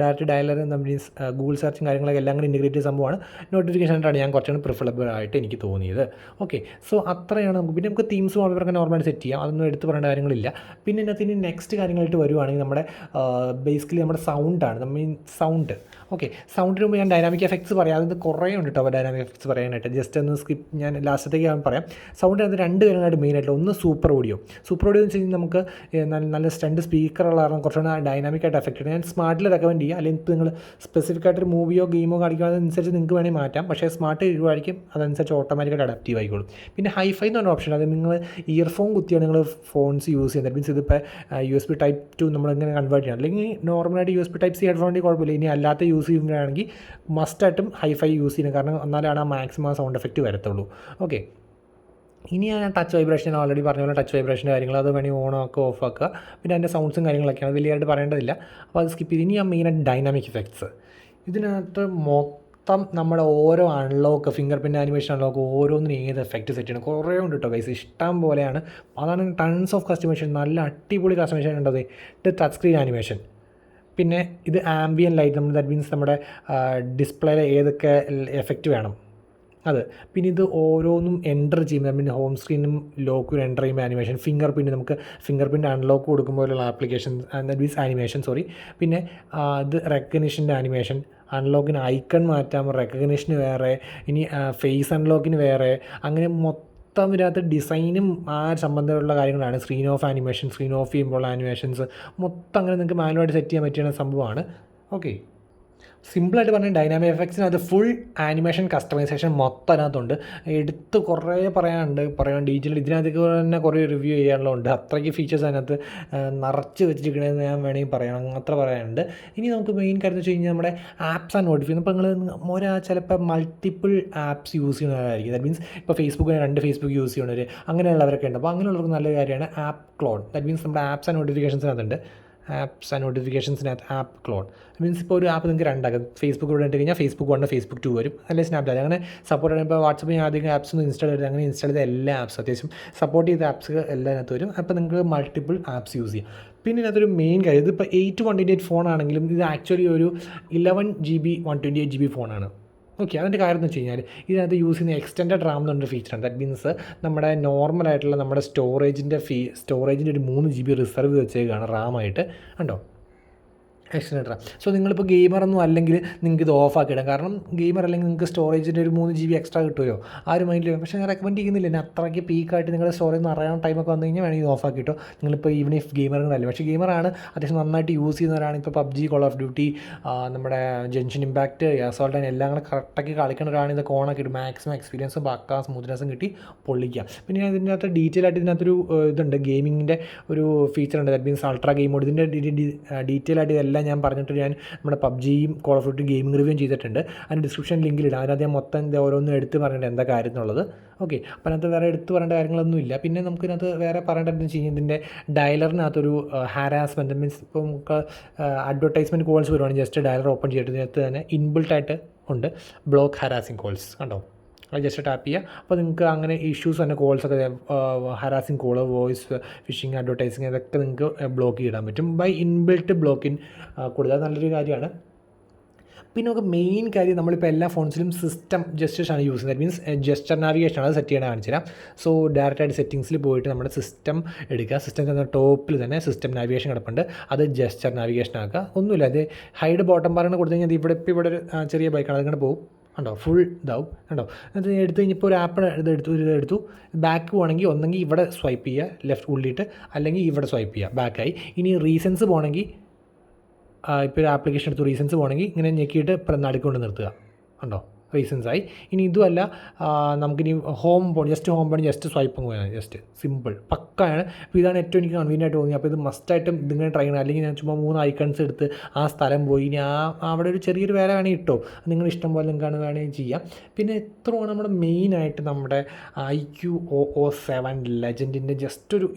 ഡയറക്റ്റ് ഡയലർ മീൻസ് ഗൂഗിൾ സെർച്ചും കാര്യങ്ങളൊക്കെ എല്ലാം കൂടെ ഇൻറ്റഗ്രേറ്റ് ചെയ്ത സംഭവമാണ്. നോട്ടിഫിക്കേഷനായിട്ടാണ് ഞാൻ കുറച്ചുകൂടി പ്രിഫറബിൾ ആയിട്ട് എനിക്ക് തോന്നിയത്. ഓക്കെ, സോ അത്രയാണ് നമുക്ക്. പിന്നെ നമുക്ക് തീംസ് വാൾപേപ്പറൊക്കെ നോർമലായിട്ട് സെറ്റ് ചെയ്യാം, അതൊന്നും എടുത്ത് പറയേണ്ട കാര്യങ്ങളില്ല. പിന്നെ ഇതിനകത്ത് ഇനി നെക്സ്റ്റ് കാര്യങ്ങളായിട്ട് വരുവാണെങ്കിൽ നമ്മുടെ ബേസിക്കലി നമ്മുടെ സൗണ്ടാണ്. നമ്മൾ സൗണ്ട് ഓക്കെ, സൗണ്ടിന് മുമ്പ് ഞാൻ ഡൈനാമിക് എഫക്ട്സ് പറയാം. അത് കുറേ ഉണ്ട് കേട്ടോ ഡൈനാമിക് എഫക്ട്സ് പറയാനായിട്ട്. ജസ്റ്റ് ഒന്ന് സ്കിപ്പ് ഞാൻ ലാസ്റ്റത്തേക്ക് ഞാൻ പറയാം. സൗണ്ടിനകത്ത് രണ്ട് കാര്യങ്ങളായിട്ട് മെയിനായിട്ട്, ഒന്ന് സൂപ്പർ ഓഡിയോ എന്ന് വെച്ച് കഴിഞ്ഞാൽ നമുക്ക് നല്ല സ്റ്റണ്ട് സ്പീക്കറുള്ള കാരണം കുറച്ചുകൂടെ ഡൈനാമിക്കായിട്ട് എഫക്റ്റ് ഉണ്ട്. ഞാൻ സ്മാർട്ടിൽ റെക്കമെൻഡ് ചെയ്യുക. അല്ലെങ്കിൽ നിങ്ങൾ സ്പെസിഫിക് ആയിട്ടൊരു മൂവിയോ ഗെയിമോ കാണിക്കുന്നതനുസരിച്ച് നിങ്ങൾക്ക് വേണമെങ്കിൽ മാറ്റാം. പക്ഷേ സ്മാർട്ട് ഇടുവായിരിക്കും അതനുസരിച്ച് ഓട്ടോമാറ്റിക്കായിട്ട് അഡാപ്റ്റീവ് ആയിക്കോളും. പിന്നെ ഹൈഫൈ എന്ന് പറഞ്ഞ ഓപ്ഷൻ, അത് നിങ്ങൾ ഇയർഫോൺ കുത്തിയാണ് നിങ്ങൾ ഫോൺസ് യൂസ് ചെയ്യുന്നത്. മീൻസ് ഇതിപ്പോൾ USB Type 2 നമ്മളിങ്ങനെ കൺവേർട്ട് ചെയ്യണം. അല്ലെങ്കിൽ നോർമലായിട്ട് USB Type C ഹെഡ്ഫോണിൻ്റെ കുഴപ്പമില്ല. ഇനി അല്ലാത്ത യൂസ് ചെയ്യുമ്പോഴാണെങ്കിൽ മസ്റ്റായിട്ടും ഹൈഫൈ യൂസ് ചെയ്യണം. കാരണം എന്നാലാണ് ആ മാക്സിമം സൗണ്ട് എഫക്റ്റ് വരത്തുള്ളൂ. ഓക്കെ, ഇനി ഞാൻ ടച്ച് വൈബ്രേഷൻ ഓൾറെഡി പറഞ്ഞ പോലെ ടച്ച് വൈബ്രേഷൻ്റെ കാര്യങ്ങൾ അത് വേണമെങ്കിൽ ഓൺ ആക്കുക ഓഫ് ആക്കുക. പിന്നെ അതിൻ്റെ സൗണ്ട്സും കാര്യങ്ങളൊക്കെയാണ്, അത് വലിയതായിട്ട് പറയേണ്ടതില്ല. അപ്പോൾ അത് സ്കിപ്പ് ചെയ്ത് ഇനി ഞാൻ മെയിനായിട്ട് ഡൈനാമിക് ഇഫക്ട്സ്. ഇതിനകത്ത് മൊത്തം നമ്മുടെ ഓരോ unlock finger print animation unlock ഓരോന്നിനും ഏത് എഫക്റ്റ് സെറ്റ് ചെയ്യണം കുറേ ഉണ്ട് കേട്ടോ ഗൈസ്, ഇഷ്ടം പോലെയാണ്. അതാണ് ടൺസ് ഓഫ് കസ്റ്റമൈസേഷൻ, നല്ല അടിപൊളി കസ്റ്റമൈസേഷൻ ഉണ്ടത്. ഇത് ടച്ച് സ്ക്രീൻ ആനിമേഷൻ, പിന്നെ ഇത് ആംബിയൻ ലൈറ്റ്, നമ്മൾ ദാറ്റ് മീൻസ് നമ്മുടെ ഡിസ്പ്ലേയിൽ ഏതൊക്കെ എഫക്റ്റ് വേണം അത്. പിന്നെ ഇത് ഓരോന്നും എൻ്റർ ചെയ്യുമ്പോൾ പിന്നെ ഹോം സ്ക്രീനും ലോക്കും എൻ്റർ ചെയ്യുമ്പോൾ ആനിമേഷൻ, ഫിംഗർ പ്രിൻറ്റ് നമുക്ക് ഫിംഗർ പ്രിൻറ്റ് അൺലോക്ക് കൊടുക്കുമ്പോഴുള്ള ആപ്ലിക്കേഷൻ ദാറ്റ് മീൻസ് ആനിമേഷൻ പിന്നെ ഇത് റെക്കഗ്നിഷൻ്റെ ആനിമേഷൻ, അൺലോക്കിന് ഐക്കൺ മാറ്റാം, റെക്കഗ്നിഷന് വേറെ, ഇനി ഫേസ് അൺലോക്കിന് വേറെ, അങ്ങനെ മൊത്തം ഇതിനകത്ത് ഡിസൈനും ആ സംബന്ധമുള്ള കാര്യങ്ങളാണ്. Screen off animation, screen off ചെയ്യുമ്പോൾ ആനിമേഷൻസ് മൊത്തം അങ്ങനെ നിങ്ങൾക്ക് മാനുവലായിട്ട് സെറ്റ് ചെയ്യാൻ പറ്റിയ സംഭവമാണ്. ഓക്കെ, സിമ്പിളായിട്ട് പറഞ്ഞാൽ ഡൈനാമിക് എഫക്ട്സിനകത്ത് ഫുൾ ആനിമേഷൻ കസ്റ്റമൈസേഷൻ മൊത്തം അതിനകത്തുണ്ട്. എടുത്ത് കുറേ പറയാൻ ഡീറ്റെയിൽ ഇതിനകത്തേക്ക് തന്നെ കുറേ റിവ്യൂ ചെയ്യാനുള്ളതുണ്ട്. അത്രയ്ക്ക് ഫീച്ചേഴ്സ് അതിനകത്ത് നിറച്ച് വെച്ചിരിക്കണമെന്ന് ഞാൻ വേണമെങ്കിൽ പറയണം, അത്ര പറയാനുണ്ട്. ഇനി നമുക്ക് മെയിൻ കാര്യം എന്ന് വെച്ച് കഴിഞ്ഞാൽ നമ്മുടെ ആപ്സ് ആൻഡ് നോട്ടിഫിക്കേഷൻ. ഇപ്പോൾ നിങ്ങൾ ചിലപ്പോൾ മൾട്ടിപ്പിൾ ആപ്സ് യൂസ് ചെയ്യുന്നവരായിരിക്കും. ദാറ്റ് മീൻസ് ഇപ്പോൾ ഫേസ്ബുക്ക് 2 ഫേസ്ബുക്ക് യൂസ് ചെയ്യുന്നവർ അങ്ങനെയുള്ളവരൊക്കെ ഉണ്ട്. അപ്പോൾ അങ്ങനെയുള്ളവർക്ക് നല്ല കാര്യമാണ് ആപ്പ് ക്ലോൺ. ദാറ്റ് മീൻസ് നമ്മുടെ ആപ്സ് ആൻഡ് നോട്ടിഫിക്കേഷൻസിനകത്തുണ്ട്. ആപ്സ് ആൻഡ് നോട്ടിഫിക്കേഷൻസിനകത്ത് ആപ്പ് ക്ലോൺ മീൻസ് ഇപ്പോൾ ഒരു ആപ്പ് നിങ്ങൾക്ക് രണ്ടാക്കാം. ഫേസ്ബുക്ക് ഇവിടെ ഇട്ട് കഴിഞ്ഞാൽ ഫേസ്ബുക്ക് 1 ഫേസ്ബുക്ക് 2 വരും, അല്ലെങ്കിൽ സ്നാപ്ചാറ്റ് അങ്ങനെ സപ്പോർട്ട് ചെയ്യണം. ഇപ്പോൾ വാട്സപ്പ് ഞാൻ അധികം ആപ്സ് ഒന്നും ഇൻസ്റ്റാൾ ചെയ്ത് അങ്ങനെ ഇൻസ്റ്റാൾ ചെയ്ത എല്ലാ ആപ്സും അത്യാവശ്യം സപ്പോർട്ട് ചെയ്ത ആപ്സ് എല്ലാം അതിനകത്ത് വരും. അപ്പോൾ നിങ്ങൾക്ക് മൾട്ടിപ്പിൾ ആപ്സ് യൂസ് ചെയ്യാം. പിന്നെ ഇതിനകത്തൊരു മെയിൻ കാര്യം, ഇതിപ്പോൾ 8/128 ഫോണാണെങ്കിലും ഇത് ആക്ച്വലി ഒരു 11GB 128GB ഫോണാണ്. ഓക്കെ, അതിൻ്റെ കാര്യം എന്ന് വെച്ച് കഴിഞ്ഞാൽ ഇതിനകത്ത് യൂസ് ചെയ്യുന്ന എക്സ്റ്റൻഡഡ് റാം എന്നൊരു ഫീച്ചറാണ്. ദാറ്റ് മീൻസ് നമ്മുടെ നോർമലായിട്ടുള്ള നമ്മുടെ സ്റ്റോറേജിൻ്റെ ഒരു 3GB റിസർവ് വെച്ചേക്കാണ് റാമായിട്ട് കണ്ടോ, എക്സ്റ്റൻഡഡ് റാം. സോ നിങ്ങളിപ്പോൾ ഗെയിമറൊന്നും അല്ലെങ്കിൽ നിങ്ങൾക്ക് ഇത് ഓഫാക്കിയിടാം. കാരണം ഗെയിമർ അല്ലെങ്കിൽ നിങ്ങൾക്ക് സ്റ്റോറേജിൻ്റെ ഒരു 3GB എക്സ്ട്രാ കിട്ടുമല്ലോ, ആ ഒരു മൈൻഡിൽ. പക്ഷേ ഞാൻ റെക്കമെൻഡ് ചെയ്യുന്നില്ല. എന്നെ അത്രയ്ക്ക് പീക്കായിട്ട് നിങ്ങളുടെ സ്റ്റോറേജ് നിറയാൻ ടൈമൊക്കെ വന്നു കഴിഞ്ഞാൽ വേണമെങ്കിൽ ഓഫാക്കിട്ടോ. നിങ്ങളിപ്പോൾ ഈവൻ ഇഫ് ഗെയിമറുകളല്ല, പക്ഷേ ഗെയിമറാണ് അത്യാവശ്യം നന്നായിട്ട് യൂസ് ചെയ്യുന്നവരാണ്. ഇപ്പോൾ PUBG, കോൾ ഓഫ് ഡ്യൂട്ടി, നമ്മുടെ ജെൻഷൻ ഇമ്പാക്റ്റ്, അസോൾട്ട് ആൻഡ് എല്ലാം കൂടെ കറക്റ്റാക്കി കളിക്കുന്നവരാണ് ഇതൊക്കെ ഓണാക്കിയിട്ട് മാക്സിമം എക്സ്പീരിയൻസും പക്കാ സ്മൂത്ത്നെസ്സും കിട്ടി പൊള്ളിക്കുക. പിന്നെ ഇതിനകത്ത് ഡീറ്റെയിൽ ആയിട്ട് ഇതിനകത്തൊരു ഇതുണ്ട്, ഗെയിമിങ്ങിൻ്റെ ഒരു ഫീച്ചറുണ്ട്. That means ultra game mode. ഇതിൻ്റെ ഡീറ്റെയിൽ ആയിട്ട് ഇതെല്ലാം ഞാൻ പറഞ്ഞിട്ട് ഞാൻ നമ്മുടെ PUBGയും call of duty gaming review ചെയ്തിട്ടുണ്ട്. അതിന് ഡിസ്ക്രിപ്ഷൻ ലിങ്കിലിടാം. അതിനകത്ത് ഞാൻ മൊത്തം ഓരോന്നും എടുത്ത് പറഞ്ഞിട്ട് എന്താ കാര്യം എന്നുള്ളത്. ഓക്കെ, അപ്പോൾ അതിനകത്ത് വേറെ എടുത്ത് പറയേണ്ട കാര്യങ്ങളൊന്നുമില്ല. പിന്നെ നമുക്കിതിനകത്ത് വേറെ പറയേണ്ടതെന്ന് വെച്ച് കഴിഞ്ഞാൽ ഇതിൻ്റെ ഡയലറിനകത്തൊരു ഹാരാസ്മെൻറ്റ് മീൻസ് ഇപ്പോൾ നമുക്ക് അഡ്വർടൈസ്മെൻറ്റ് കോൾസ് വരുവാണെങ്കിൽ ജസ്റ്റ് ഡയലർ ഓപ്പൺ ചെയ്തിട്ട് ഇതിനകത്ത് തന്നെ ഇൻബിൾട്ടായിട്ട് ഉണ്ട് ബ്ലോക്ക് ഹാരാസിങ് കോൾസ് കണ്ടോ. അത് ജസ്റ്റ് ടാപ്പ് ചെയ്യുക. അപ്പോൾ നിങ്ങൾക്ക് അങ്ങനെ ഇഷ്യൂസ് തന്നെ കോൾസൊക്കെ ഹരാസിങ് കോള്, വോയിസ് ഫിഷിങ്, അഡ്വർടൈസിങ് ഇതൊക്കെ നിങ്ങൾക്ക് ബ്ലോക്ക് ചെയ്തിടാൻ പറ്റും ബൈ ഇൻബിൽട്ട് ബ്ലോക്കിൻ കൊടുത്താൽ നല്ലൊരു കാര്യമാണ്. പിന്നെ നമുക്ക് മെയിൻ കാര്യം, നമ്മളിപ്പോൾ എല്ലാ ഫോൺസിലും സിസ്റ്റം ജസ്റ്റേഴ്സാണ് യൂസ് ചെയ്യുന്നത്. ദാറ്റ് മീൻസ് ജസ്റ്റർ നാവിഗേഷനാണ് അത് സെറ്റ് ചെയ്യണം കാണിച്ചു തരാം. സോ ഡയറക്റ്റായിട്ട് സെറ്റിങ്സിൽ പോയിട്ട് നമ്മുടെ സിസ്റ്റം എടുക്കുക. സിസ്റ്റത്തിൻ്റെ ടോപ്പിൽ തന്നെ സിസ്റ്റം നാവിഗേഷൻ കിടപ്പുണ്ട്, അത് ജസ്റ്റർ നാവിഗേഷൻ ആക്കുക. ഒന്നുമില്ല, അത് ഹൈഡ് ബോട്ടം ബാറിന് കൊടുത്തു കഴിഞ്ഞാൽ ഇവിടെ ഒരു ചെറിയ ബൈക്കാണ്, അതിങ്ങനെ പോകും കണ്ടോ, ഫുൾ ഇതാവും കണ്ടോ. അത് എടുത്തു കഴിഞ്ഞപ്പോൾ ഒരു ആപ്പ് എടുത്തു ബാക്ക് പോകണമെങ്കിൽ ഒന്നെങ്കിൽ ഇവിടെ സ്വൈപ്പ് ചെയ്യുക ലെഫ്റ്റ് ഉള്ളിയിട്ട്, അല്ലെങ്കിൽ ഇവിടെ സ്വൈപ്പ് ചെയ്യുക ബാക്കായി. ഇനി റീസൺസ് പോകണമെങ്കിൽ ഇപ്പോൾ ഒരു ആപ്ലിക്കേഷൻ എടുത്തു റീസൺസ് പോകണമെങ്കിൽ ഇങ്ങനെ ഞെക്കിയിട്ട് നടുക്കൊണ്ട് നിർത്തുക കണ്ടോ, റീസൺസായി. ഇനി ഇതുമല്ല, നമുക്കിനി ഹോം പോകണം, ജസ്റ്റ് സ്വൈപ്പ് പോയാൽ ജസ്റ്റ് സിമ്പിൾ പക്കാണ്. അപ്പോൾ ഇതാണ് ഏറ്റവും എനിക്ക് കൺവീനിയൻ്റ് ആയിട്ട് തോന്നി. അപ്പോൾ ഇത് മസ്റ്റായിട്ടും ഇതിങ്ങനെ ട്രൈ ചെയ്യണം. അല്ലെങ്കിൽ ഞാൻ ചുമ്മാ 3 ഐക്കൺസ് എടുത്ത് ആ സ്ഥലം പോയി ഇനി അവിടെ ഒരു ചെറിയൊരു വേറെ വേണമെങ്കിൽ ഇട്ടോ, നിങ്ങൾ ഇഷ്ടം പോലെ നിങ്ങൾക്ക് വേണമെങ്കിൽ ചെയ്യാം. പിന്നെ എത്രയാണ് നമ്മുടെ മെയിനായിട്ട് നമ്മുടെ Iqoo OO7 ലെജൻഡിൻ്റെ ജസ്റ്റ് ഒരു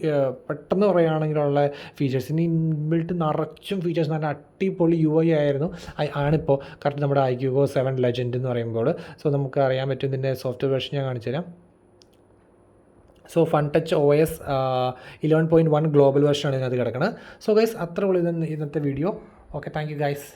പെട്ടെന്ന് പറയുകയാണെങ്കിലുള്ള ഫീച്ചേഴ്സ്. ഇനി ഇൻബിൽട്ട് നിറച്ചും ഫീച്ചേഴ്സ് നല്ല അടിപൊളി UI ആയിരുന്നു ആണിപ്പോൾ കറക്റ്റ് നമ്മുടെ Iqoo 7 Legend എന്ന് പറയുമ്പോൾ. സോ നമുക്ക് അറിയാൻ പറ്റും. ഇതിൻ്റെ സോഫ്റ്റ്വെയർ വെർഷൻ ഞാൻ കാണിച്ചു തരാം. സോ ഫൺടച്ച് OS 11.1 ഗ്ലോബൽ വെർഷനാണ് ഇതിനകത്ത് കിടക്കുന്നത്. സോ ഗൈസ് അത്ര ഉള്ളൂ ഇന്നത്തെ video. Okay, thank you guys.